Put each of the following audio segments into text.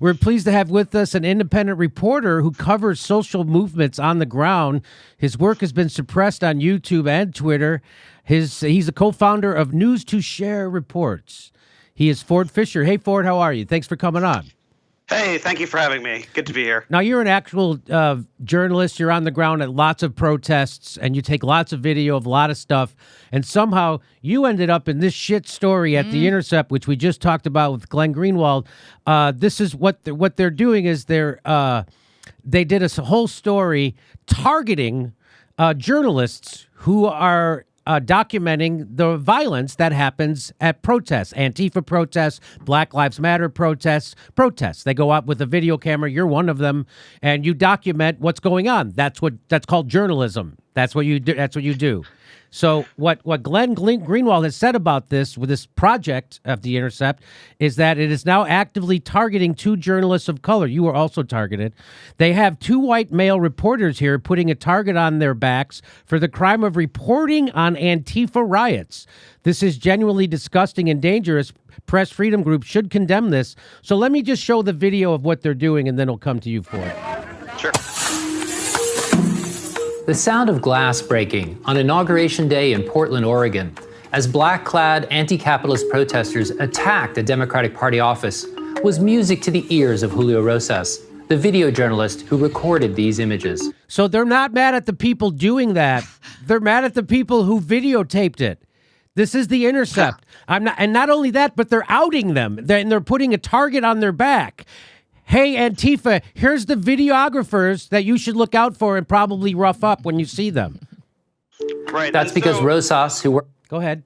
We're pleased to have with us an independent reporter who covers social movements on the ground. His work has been suppressed on YouTube and Twitter. He's a co-founder of News to Share Reports. He is Ford Fisher. Hey, Ford, how are you? Thanks for coming on. Hey, thank you for having me. Good to be here. Now, you're an actual journalist. You're on the ground at lots of protests, and you take lots of video of a lot of stuff. And somehow you ended up in this shit story at the Intercept, which we just talked about with Glenn Greenwald. This is what they're doing is they did a whole story targeting journalists who are documenting the violence that happens at protests, Antifa protests, Black Lives Matter protests. They go out with a video camera. You're one of them, and you document what's going on. That's called journalism. That's what you do. So what Glenn Greenwald has said about this with this project of The Intercept is that it is now actively targeting 2 journalists of color. You were also targeted. They have 2 white male reporters here putting a target on their backs for the crime of reporting on Antifa riots. This is genuinely disgusting and dangerous. Press freedom groups should condemn this. So let me just show the video of what they're doing, and then it'll come to you for it. Sure. The sound of glass breaking on Inauguration Day in Portland, Oregon, as black-clad anti-capitalist protesters attacked a Democratic Party office, was music to the ears of Julio Rosas, the video journalist who recorded these images. So they're not mad at the people doing that. They're mad at the people who videotaped it. This is The Intercept. And not only that, but they're outing them. They're putting a target on their back. Hey, Antifa, here's the videographers that you should look out for and probably rough up when you see them. Right. That's because Rosas, who were... Go ahead.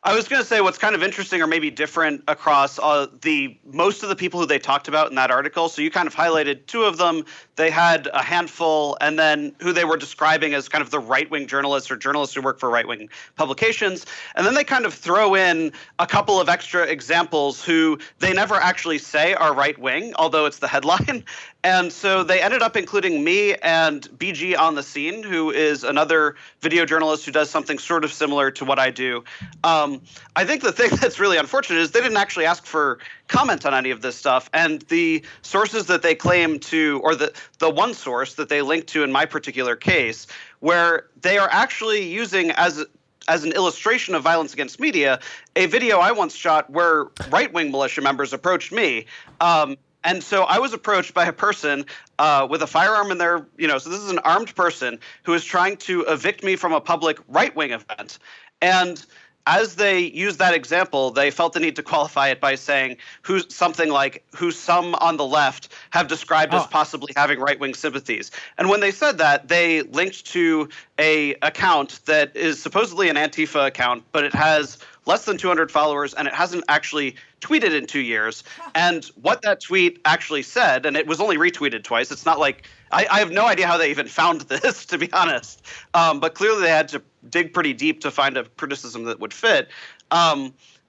I was going to say what's kind of interesting or maybe different across most of the people who they talked about in that article. So you kind of highlighted 2 of them. They had a handful, and then who they were describing as kind of the right-wing journalists or journalists who work for right-wing publications. And then they kind of throw in a couple of extra examples who they never actually say are right-wing, although it's the headline. And so they ended up including me and BG on the Scene, who is another video journalist who does something sort of similar to what I do. I think the thing that's really unfortunate is they didn't actually ask for comment on any of this stuff. And the sources that they claim to, or the one source that they linked to in my particular case, where they are actually using as an illustration of violence against media, a video I once shot where right-wing militia members approached me. And so I was approached by a person with a firearm in their, so this is an armed person who is trying to evict me from a public right-wing event. And as they used that example, they felt the need to qualify it by saying who some on the left have described as possibly having right-wing sympathies. And when they said that, they linked to a account that is supposedly an Antifa account, but it has less than 200 followers, and it hasn't actually tweeted in 2 years. And what that tweet actually said, and it was only retweeted twice. It's not like I have no idea how they even found this, to be honest. But clearly they had to dig pretty deep to find a criticism that would fit.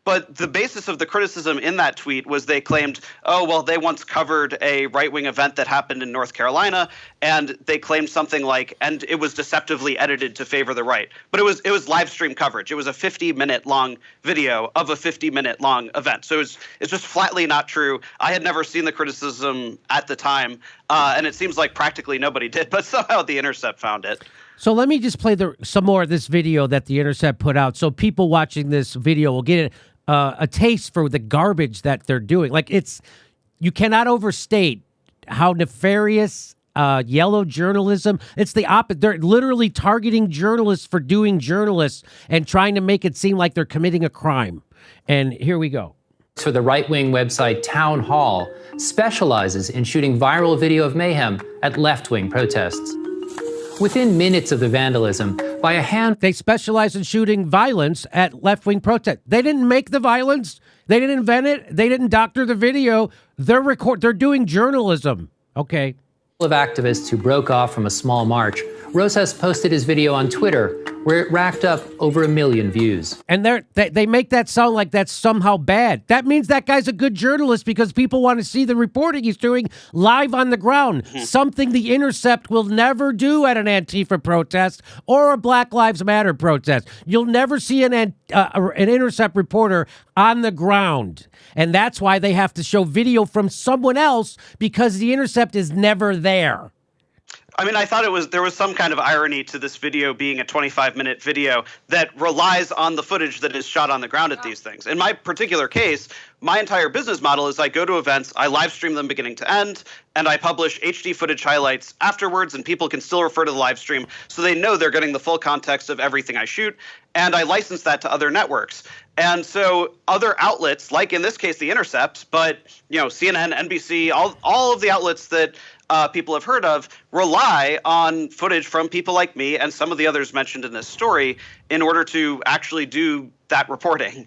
But the basis of the criticism in that tweet was they claimed, oh, well, they once covered a right-wing event that happened in North Carolina, and they claimed something like, and it was deceptively edited to favor the right. But it was live stream coverage. It was a 50-minute long video of a 50-minute long event. So it's just flatly not true. I had never seen the criticism at the time, and it seems like practically nobody did, but somehow The Intercept found it. So let me just play some more of this video that The Intercept put out, so people watching this video will get a taste for the garbage that they're doing. Like, you cannot overstate how nefarious yellow journalism. It's the opposite. They're literally targeting journalists for doing journalists and trying to make it seem like they're committing a crime. And here we go. For the right-wing website Town Hall specializes in shooting viral video of mayhem at left-wing protests. Within minutes of the vandalism, by a hand... They specialize in shooting violence at left-wing protests. They didn't make the violence. They didn't invent it. They didn't doctor the video. They're doing journalism. Okay. Of activists who broke off from a small march Rosas posted his video on Twitter, where it racked up over 1 million views. And they make that sound like that's somehow bad. That means that guy's a good journalist because people want to see the reporting he's doing live on the ground. Something the Intercept will never do at an Antifa protest or a Black Lives Matter protest. You'll never see an Intercept reporter on the ground. And that's why they have to show video from someone else, because the Intercept is never there. I mean, I thought there was some kind of irony to this video being a 25-minute video that relies on the footage that is shot on the ground at these things. In my particular case, my entire business model is I go to events, I live stream them beginning to end, and I publish HD footage highlights afterwards, and people can still refer to the live stream so they know they're getting the full context of everything I shoot, and I license that to other networks. And so other outlets, like in this case the Intercept, but CNN, NBC, all of the outlets that people have heard of rely on footage from people like me and some of the others mentioned in this story in order to actually do that reporting.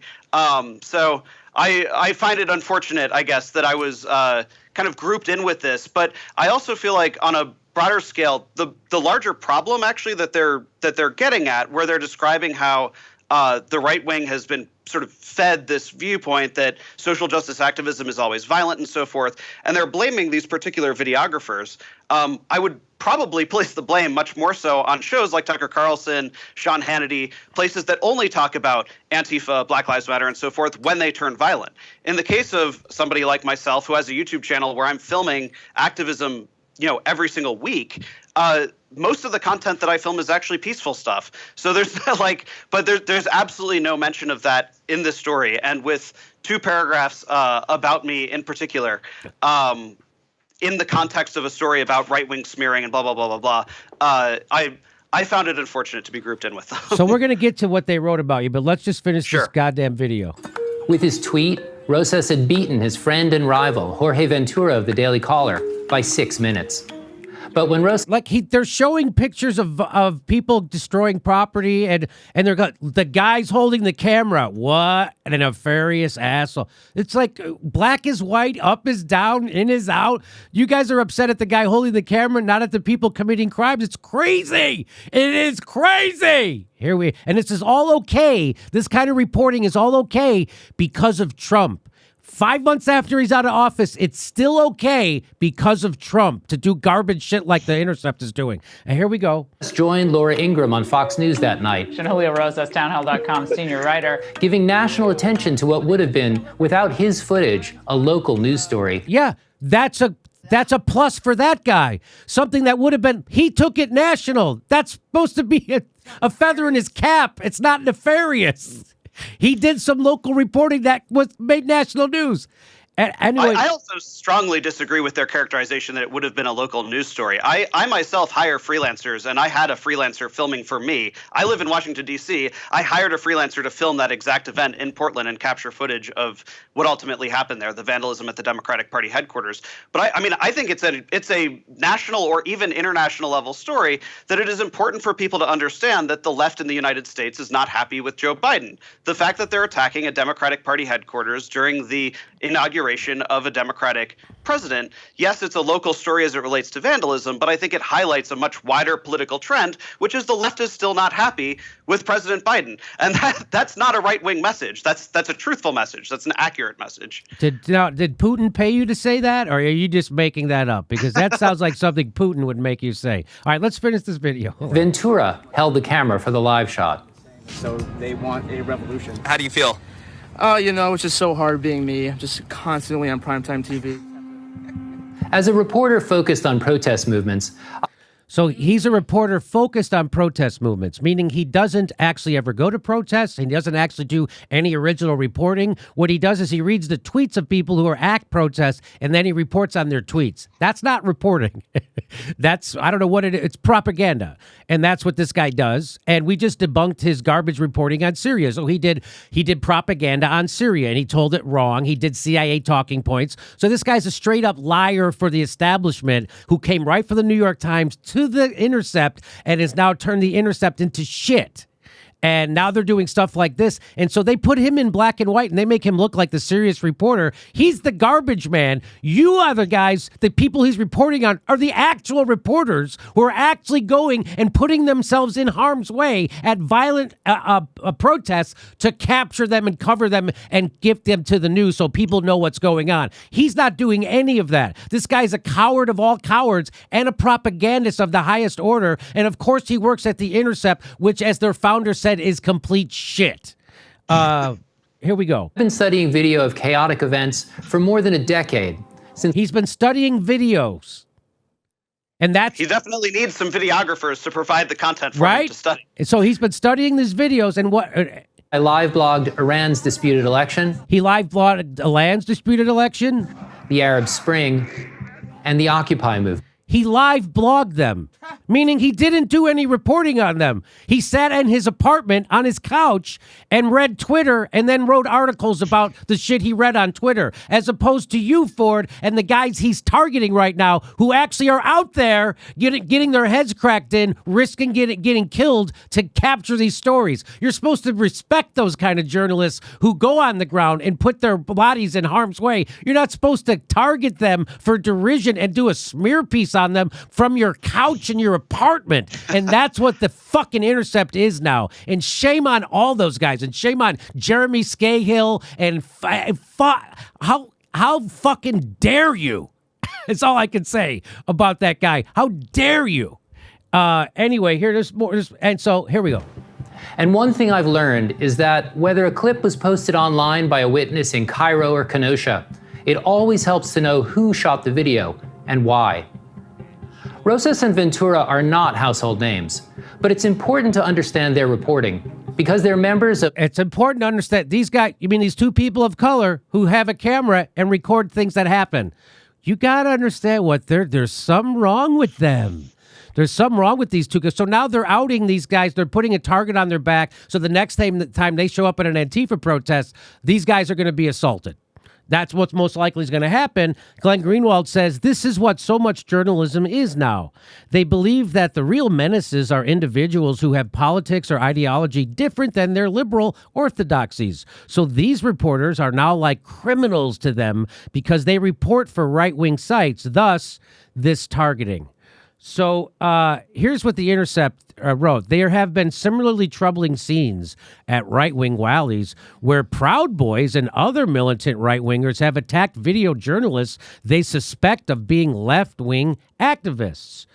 So I find it unfortunate, I guess, that I was kind of grouped in with this. But I also feel like on a broader scale, the larger problem actually that they're getting at, where they're describing how the right wing has been sort of fed this viewpoint that social justice activism is always violent and so forth, and they're blaming these particular videographers. I would probably place the blame much more so on shows like Tucker Carlson, Sean Hannity, places that only talk about Antifa, Black Lives Matter, and so forth when they turn violent. In the case of somebody like myself who has a YouTube channel where I'm filming activism every single week, most of the content that I film is actually peaceful stuff. So there's there's absolutely no mention of that in this story. And with 2 paragraphs about me in particular, in the context of a story about right-wing smearing and blah, blah, blah, blah, blah, I found it unfortunate to be grouped in with them. So we're going to get to what they wrote about you, but let's just finish this goddamn video. With his tweet, Rosas had beaten his friend and rival, Jorge Ventura of the Daily Caller, by 6 minutes. But when Rosas... they're showing pictures of people destroying property, and the guy's holding the camera. What a nefarious asshole. It's like black is white, up is down, in is out. You guys are upset at the guy holding the camera, not at the people committing crimes. It's crazy. It is crazy. And this is all okay. This kind of reporting is all okay because of Trump. 5 months after he's out of office, it's still okay because of Trump to do garbage shit like the Intercept is doing. And here we go. Joined Laura Ingraham on Fox News that night. Julio Rosas, townhall.com senior writer. Giving national attention to what would have been, without his footage, a local news story. Yeah, that's a plus for that guy. Something that would have been, he took it national. That's supposed to be a feather in his cap. It's not nefarious. He did some local reporting that made national news. Anyway, I also strongly disagree with their characterization that it would have been a local news story. I myself hire freelancers, and I had a freelancer filming for me. I live in Washington, D.C. I hired a freelancer to film that exact event in Portland and capture footage of what ultimately happened there, the vandalism at the Democratic Party headquarters. But I think it's a national or even international level story that it is important for people to understand that the left in the United States is not happy with Joe Biden. The fact that they're attacking a Democratic Party headquarters during the inauguration of a Democratic president, yes, it's a local story as it relates to vandalism, but I think it highlights a much wider political trend, which is the left is still not happy with President Biden. And that's not a right-wing message. That's a truthful message. That's an accurate message. Did Putin pay you to say that, or are you just making that up? Because that sounds like something Putin would make you say. All right, let's finish this video. Ventura held the camera for the live shot. So they want a revolution. How do you feel? It's just so hard being me. I'm just constantly on primetime TV. As a reporter focused on protest movements... So he's a reporter focused on protest movements, meaning he doesn't actually ever go to protests. He doesn't actually do any original reporting. What he does is he reads the tweets of people who are at protests, and then he reports on their tweets. That's not reporting. I don't know what it is. It's propaganda. And that's what this guy does. And we just debunked his garbage reporting on Syria. So he did propaganda on Syria, and he told it wrong. He did CIA talking points. So this guy's a straight up liar for the establishment who came right from the New York Times to the Intercept and has now turned the Intercept into shit. And now they're doing stuff like this. And so they put him in black and white and they make him look like the serious reporter. He's the garbage man. You are the guys, the people he's reporting on are the actual reporters who are actually going and putting themselves in harm's way at violent protests to capture them and cover them and give them to the news so people know what's going on. He's not doing any of that. This guy's a coward of all cowards and a propagandist of the highest order. And of course, he works at the Intercept, which, as their founder said, is complete shit. Here we go. I've been studying video of chaotic events for more than a decade. He's been studying videos. And that's... He definitely needs some videographers to provide the content for him to study. So he's been studying these videos and what... I live blogged Iran's disputed election. He live blogged Iran's disputed election. The Arab Spring and the Occupy movement. He live blogged them, meaning he didn't do any reporting on them. He sat in his apartment on his couch and read Twitter and then wrote articles about the shit he read on Twitter, as opposed to you, Ford, and the guys he's targeting right now who actually are out there getting their heads cracked in, risking getting killed to capture these stories. You're supposed to respect those kind of journalists who go on the ground and put their bodies in harm's way. You're not supposed to target them for derision and do a smear piece on them from your couch in your apartment. And that's what the fucking Intercept is now. And shame on all those guys. And shame on Jeremy Scahill. And how fucking dare you? That's all I can say about that guy. How dare you? Anyway, there's more. And so here we go. And one thing I've learned is that whether a clip was posted online by a witness in Cairo or Kenosha, it always helps to know who shot the video and why. Rosas and Ventura are not household names, but it's important to understand their reporting because they're members of... It's important to understand these guys, you mean these two people of color who have a camera and record things that happen. You got to understand there's something wrong with them. There's something wrong with these two guys. So now they're outing these guys. They're putting a target on their back. So the next time they show up at an Antifa protest, these guys are going to be assaulted. That's what's most likely is going to happen. Glenn Greenwald says this is what so much journalism is now. They believe that the real menaces are individuals who have politics or ideology different than their liberal orthodoxies. So these reporters are now like criminals to them because they report for right-wing sites, thus this targeting. So here's what the Intercept wrote. There have been similarly troubling scenes at right-wing rallies where Proud Boys and other militant right-wingers have attacked video journalists they suspect of being left-wing activists.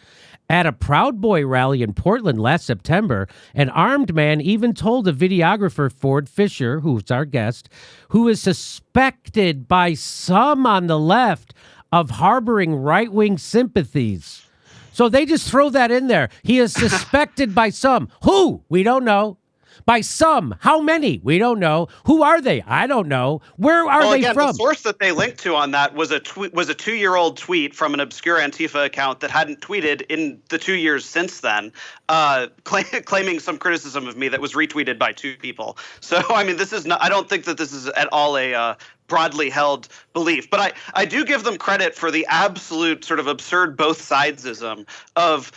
At a Proud Boy rally in Portland last September, an armed man even told a videographer, Ford Fisher, who's our guest, who is suspected by some on the left of harboring right-wing sympathies. So they just throw that in there. He is suspected by some. Who? We don't know. By some. How many? We don't know. Who are they? I don't know. Where are they from? The source that they linked to on that was a 2-year-old tweet from an obscure Antifa account that hadn't tweeted in the 2 years since then, claiming some criticism of me that was retweeted by two people. So, I mean, this is not. I don't think that this is at all a broadly held belief. But I do give them credit for the absolute sort of absurd both sidesism of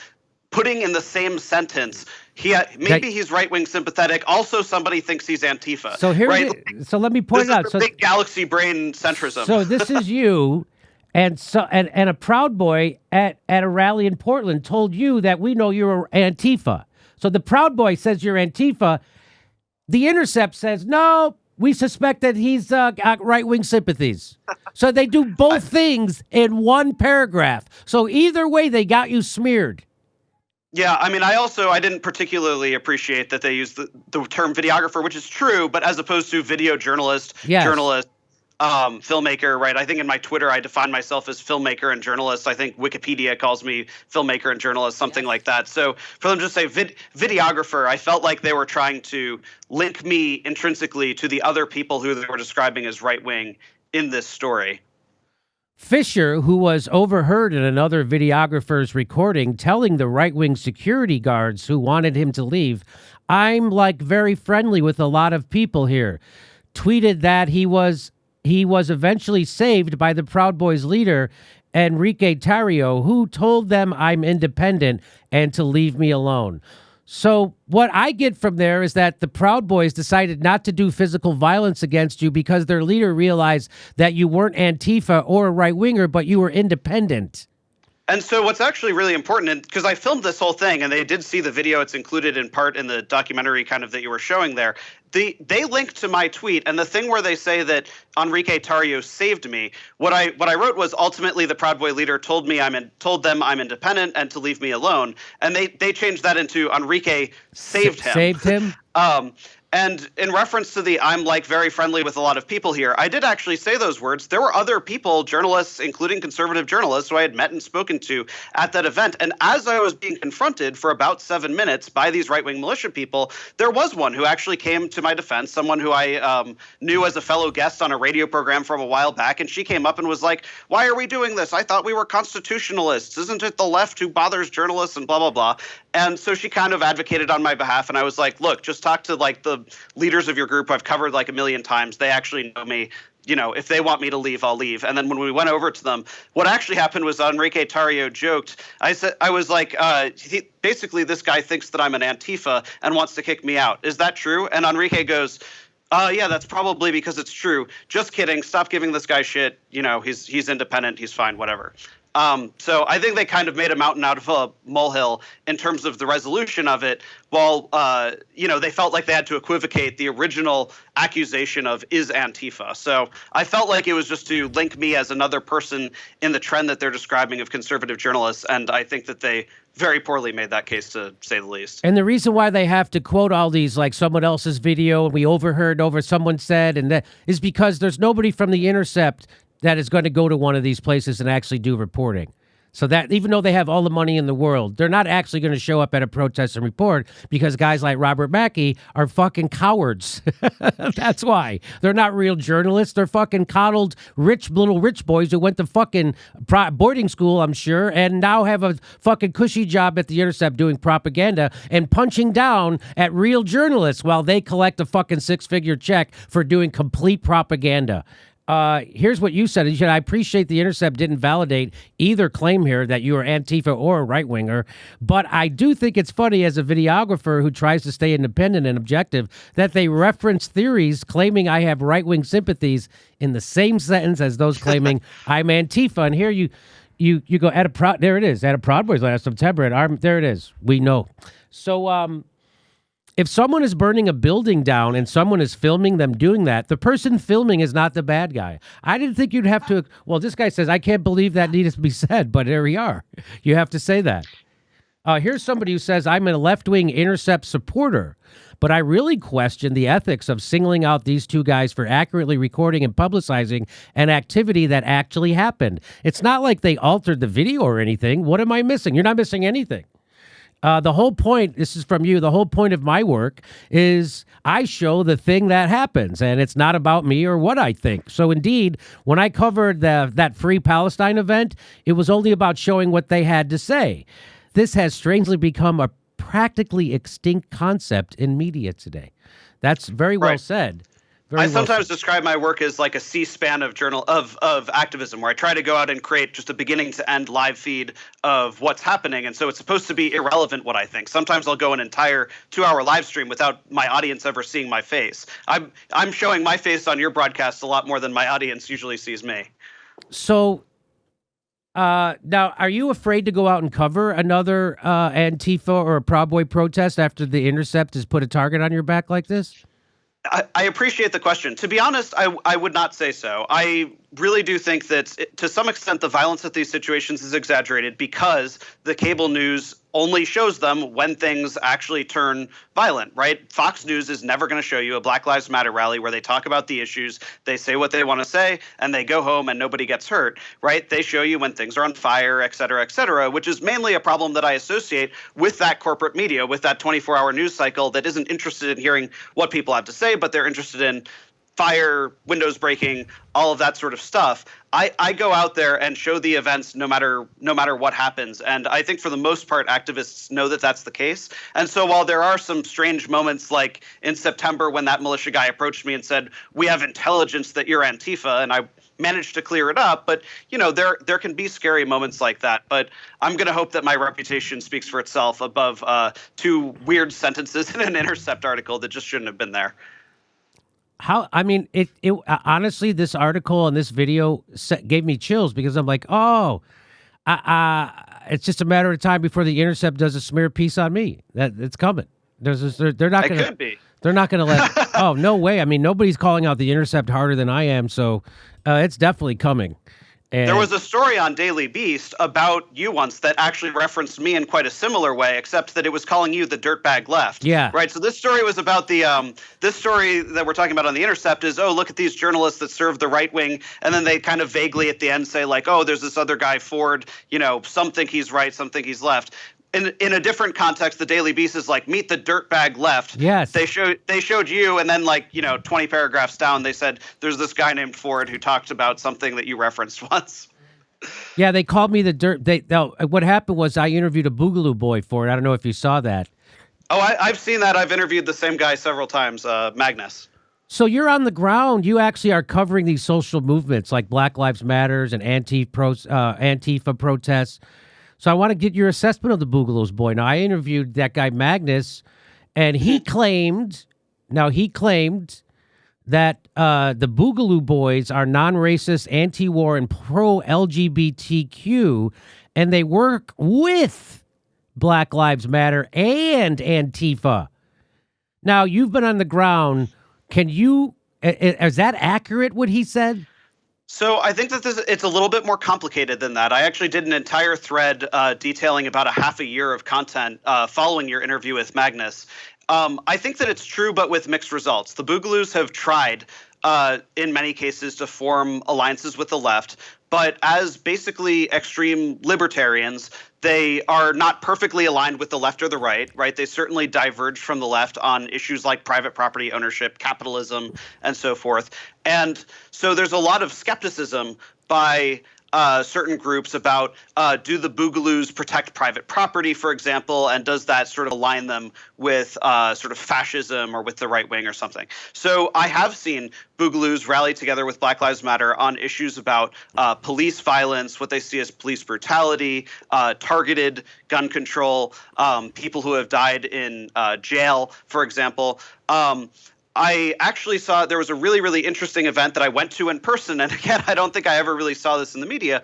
putting in the same sentence. He's right-wing sympathetic. Also, somebody thinks he's Antifa. So here, right? So let me point out. So big galaxy brain centrism. So this is you, and a Proud Boy at a rally in Portland told you that we know you're Antifa. So the Proud Boy says you're Antifa. The Intercept says no. We suspect that he's got right-wing sympathies. So they do both things in one paragraph. So either way, they got you smeared. Yeah, I mean, I didn't particularly appreciate that they used the term videographer, which is true, but as opposed to video journalist, journalist, filmmaker, right? I think in my Twitter, I define myself as filmmaker and journalist. I think Wikipedia calls me filmmaker and journalist, something like that. So for them to say videographer, I felt like they were trying to link me intrinsically to the other people who they were describing as right-wing in this story. Fisher, who was overheard in another videographer's recording, telling the right-wing security guards who wanted him to leave, "I'm like very friendly with a lot of people here," tweeted that he was eventually saved by the Proud Boys leader, Enrique Tarrio, who told them I'm independent and to leave me alone. So what I get from there is that the Proud Boys decided not to do physical violence against you because their leader realized that you weren't Antifa or a right-winger, but you were independent. And so what's actually really important, because I filmed this whole thing and they did see the video, it's included in part in the documentary kind of that you were showing there. They linked to my tweet, and the thing where they say that Enrique Tarrio saved me, what I wrote was ultimately the Proud Boy leader told them I'm independent and to leave me alone. And they changed that into Enrique saved him. Saved him? And in reference to the I'm like very friendly with a lot of people here, I did actually say those words. There were other people, journalists, including conservative journalists, who I had met and spoken to at that event. And as I was being confronted for about 7 minutes by these right-wing militia people, there was one who actually came to my defense, someone who I knew as a fellow guest on a radio program from a while back. And she came up and was like, why are we doing this? I thought we were constitutionalists. Isn't it the left who bothers journalists and blah, blah, blah. And so she kind of advocated on my behalf. And I was like, look, just talk to like the leaders of your group I've covered like a million times. They actually know me. You know, if they want me to leave, I'll leave. And then when we went over to them, what actually happened was Enrique Tarrio joked. I was like, basically, this guy thinks that I'm an Antifa and wants to kick me out. Is that true? And Enrique goes, yeah, that's probably because it's true. Just kidding. Stop giving this guy shit. You know, he's independent. He's fine. Whatever. So I think they kind of made a mountain out of a molehill in terms of the resolution of it, while, they felt like they had to equivocate the original accusation of is Antifa. So I felt like it was just to link me as another person in the trend that they're describing of conservative journalists, and I think that they very poorly made that case, to say the least. And the reason why they have to quote all these, like someone else's video, and we overheard over someone said, and that is because there's nobody from the Intercept that is going to go to one of these places and actually do reporting. So that even though they have all the money in the world, they're not actually going to show up at a protest and report because guys like Robert Mackey are fucking cowards. That's why. They're not real journalists. They're fucking coddled little rich boys who went to fucking boarding school, I'm sure, and now have a fucking cushy job at the Intercept doing propaganda and punching down at real journalists while they collect a fucking six-figure check for doing complete propaganda. Here's what you said. You said, I appreciate the Intercept didn't validate either claim here that you are Antifa or a right-winger, but I do think it's funny as a videographer who tries to stay independent and objective that they reference theories claiming I have right-wing sympathies in the same sentence as those claiming I'm Antifa. And here you go, there it is, at a Proud Boys last September, there it is. We know. So, if someone is burning a building down and someone is filming them doing that, the person filming is not the bad guy. I didn't think you'd have to. Well, this guy says, I can't believe that needed to be said, but here we are. You have to say that. Here's somebody who says, I'm a left-wing Intercept supporter, but I really question the ethics of singling out these two guys for accurately recording and publicizing an activity that actually happened. It's not like they altered the video or anything. What am I missing? You're not missing anything. The whole point, this is from you, the whole point of my work is I show the thing that happens, and it's not about me or what I think. So indeed, when I covered that Free Palestine event, it was only about showing what they had to say. This has strangely become a practically extinct concept in media today. That's very well said. I sometimes describe my work as like a C-SPAN of activism, where I try to go out and create just a beginning to end live feed of what's happening. And so it's supposed to be irrelevant what I think. Sometimes I'll go an entire 2-hour live stream without my audience ever seeing my face. I'm showing my face on your broadcast a lot more than my audience usually sees me. So now, are you afraid to go out and cover another Antifa or a Proud Boy protest after the Intercept has put a target on your back like this? I appreciate the question. To be honest, I would not say so. I really do think that to some extent the violence at these situations is exaggerated because the cable news only shows them when things actually turn violent, right? Fox News is never going to show you a Black Lives Matter rally where they talk about the issues, they say what they want to say, and they go home and nobody gets hurt, right? They show you when things are on fire, et cetera, which is mainly a problem that I associate with that corporate media, with that 24-hour news cycle that isn't interested in hearing what people have to say, but they're interested in fire, windows breaking, all of that sort of stuff. I go out there and show the events no matter what happens. And I think for the most part, activists know that that's the case. And so while there are some strange moments like in September when that militia guy approached me and said, we have intelligence that you're Antifa, and I managed to clear it up. But, there can be scary moments like that. But I'm going to hope that my reputation speaks for itself above two weird sentences in an Intercept article that just shouldn't have been there. It honestly, this article and this video gave me chills because I'm like, it's just a matter of time before the Intercept does a smear piece on me. It's coming. They're not going to. It could be. They're not going to let. Oh, no way. I mean, nobody's calling out the Intercept harder than I am, so it's definitely coming. And there was a story on Daily Beast about you once that actually referenced me in quite a similar way, except that it was calling you the dirtbag left. Yeah. Right. So this story was about this story that we're talking about on the Intercept is, look at these journalists that serve the right wing. And then they kind of vaguely at the end say like, there's this other guy, Ford, some think he's right, some think he's left. In a different context, the Daily Beast is like, meet the dirtbag left. Yes. They showed you, and then 20 paragraphs down, they said there's this guy named Ford who talked about something that you referenced once. Yeah, they called me the dirt. What happened was I interviewed a Boogaloo boy for it. I don't know if you saw that. Oh, I've seen that. I've interviewed the same guy several times, Magnus. So you're on the ground. You actually are covering these social movements like Black Lives Matters and Antifa protests. So I want to get your assessment of the Boogaloo's boy. Now, I interviewed that guy, Magnus, and he claimed that the Boogaloo boys are non-racist, anti-war, and pro-LGBTQ, and they work with Black Lives Matter and Antifa. Now, you've been on the ground. Is that accurate, what he said? So I think that it's a little bit more complicated than that. I actually did an entire thread detailing about a half a year of content following your interview with Magnus. I think that it's true, but with mixed results. The Boogaloos have tried, in many cases, to form alliances with the left, but as basically extreme libertarians, they are not perfectly aligned with the left or the right, right? They certainly diverge from the left on issues like private property ownership, capitalism, and so forth. And so there's a lot of skepticism by certain groups about do the Boogaloos protect private property, for example, and does that sort of align them with sort of fascism or with the right wing or something? So I have seen Boogaloos rally together with Black Lives Matter on issues about police violence, what they see as police brutality, targeted gun control, people who have died in jail, for example. I actually saw there was a really, really interesting event that I went to in person. And again, I don't think I ever really saw this in the media,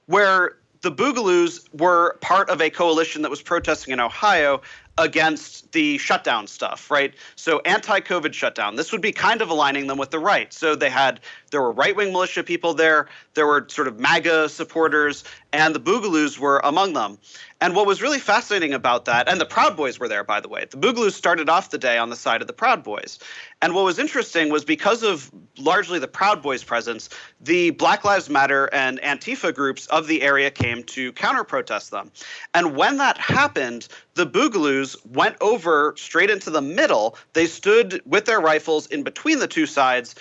where the Boogaloos were part of a coalition that was protesting in Ohio against the shutdown stuff, right? So anti-COVID shutdown. This would be kind of aligning them with the right. So there were right-wing militia people there were sort of MAGA supporters, and the Boogaloos were among them. And what was really fascinating about that, and the Proud Boys were there, by the way. The Boogaloos started off the day on the side of the Proud Boys. And what was interesting was because of largely the Proud Boys' presence, the Black Lives Matter and Antifa groups of the area came to counter-protest them. And when that happened, the Boogaloos went over straight into the middle. They stood with their rifles in between the two sides,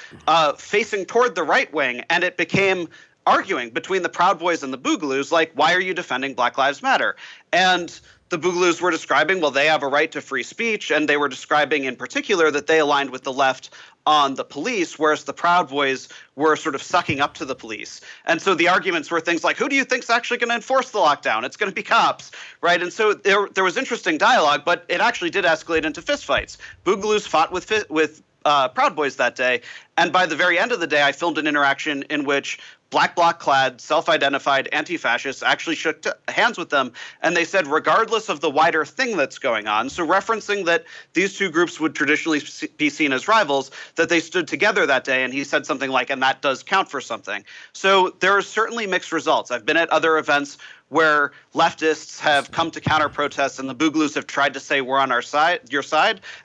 facing toward the right wing, and it became arguing between the Proud Boys and the Boogaloos, like, why are you defending Black Lives Matter? And the Boogaloos were describing, well, they have a right to free speech, and they were describing in particular that they aligned with the left on the police, whereas the Proud Boys were sort of sucking up to the police. And so the arguments were things like, who do you think's actually going to enforce the lockdown? It's going to be cops, right? And so there was interesting dialogue, but it actually did escalate into fistfights. Boogaloos fought with Proud Boys that day, and by the very end of the day, I filmed an interaction in which black bloc-clad, self-identified anti-fascists actually shook hands with them, and they said, regardless of the wider thing that's going on, so referencing that these two groups would traditionally be seen as rivals, that they stood together that day, and he said something like, and that does count for something. So there are certainly mixed results. I've been at other events where leftists have come to counter-protest and the Boogaloos have tried to say we're on your side,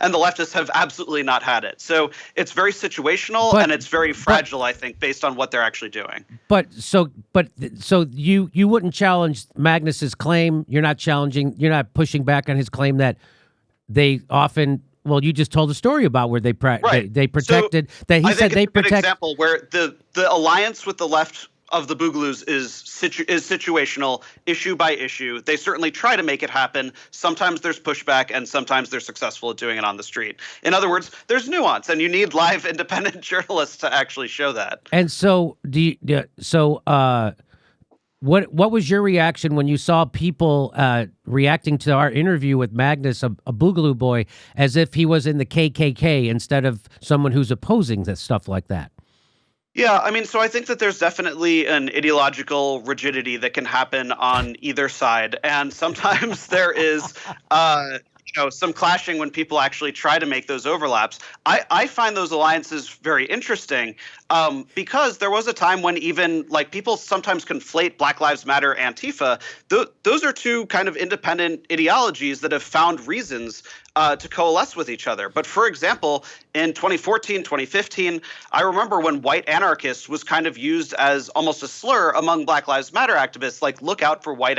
and the leftists have absolutely not had it. So it's very situational and it's very fragile, I think, based on what they're actually doing. So you wouldn't challenge Magnus's claim. You're not pushing back on his claim that they often. Well, you just told a story about where they protected. So that he I said think they it's a good protect. example where the alliance with the left of the Boogaloos is situational, issue by issue. They certainly try to make it happen. Sometimes there's pushback, and sometimes they're successful at doing it on the street. In other words, there's nuance, and you need live independent journalists to actually show that. And so, what was your reaction when you saw people reacting to our interview with Magnus, a Boogaloo boy, as if he was in the KKK instead of someone who's opposing this stuff like that? Yeah, I mean, so I think that there's definitely an ideological rigidity that can happen on either side, and sometimes there is some clashing when people actually try to make those overlaps. I find those alliances very interesting because there was a time when even like people sometimes conflate Black Lives Matter, Antifa. Those are two kind of independent ideologies that have found reasons to coalesce with each other. But for example, in 2014, 2015, I remember when white anarchist was kind of used as almost a slur among Black Lives Matter activists, like look out for white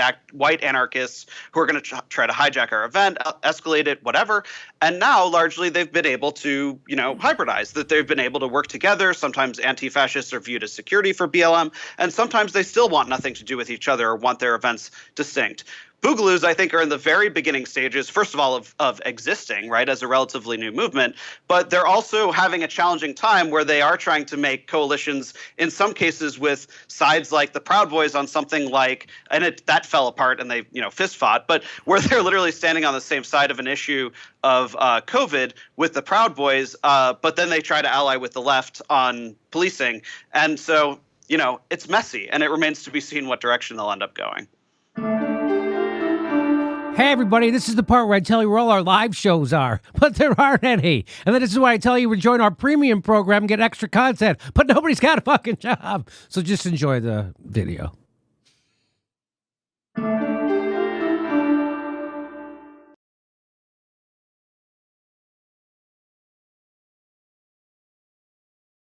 anarchists who are going to try to hijack our event, escalate it, whatever. And now largely they've been able to, hybridize, that they've been able to work together. Sometimes anti-fascists are viewed as security for BLM, and sometimes they still want nothing to do with each other or want their events distinct. Boogaloos, I think, are in the very beginning stages, first of all, of existing, right, as a relatively new movement. But they're also having a challenging time where they are trying to make coalitions, in some cases, with sides like the Proud Boys on something like, and that fell apart and they, fist fought, but where they're literally standing on the same side of an issue of COVID with the Proud Boys, but then they try to ally with the left on policing. And so, it's messy, and it remains to be seen what direction they'll end up going. Hey, everybody, this is the part where I tell you where all our live shows are, but there aren't any. And then this is why I tell you to join our premium program and get extra content, but nobody's got a fucking job. So just enjoy the video.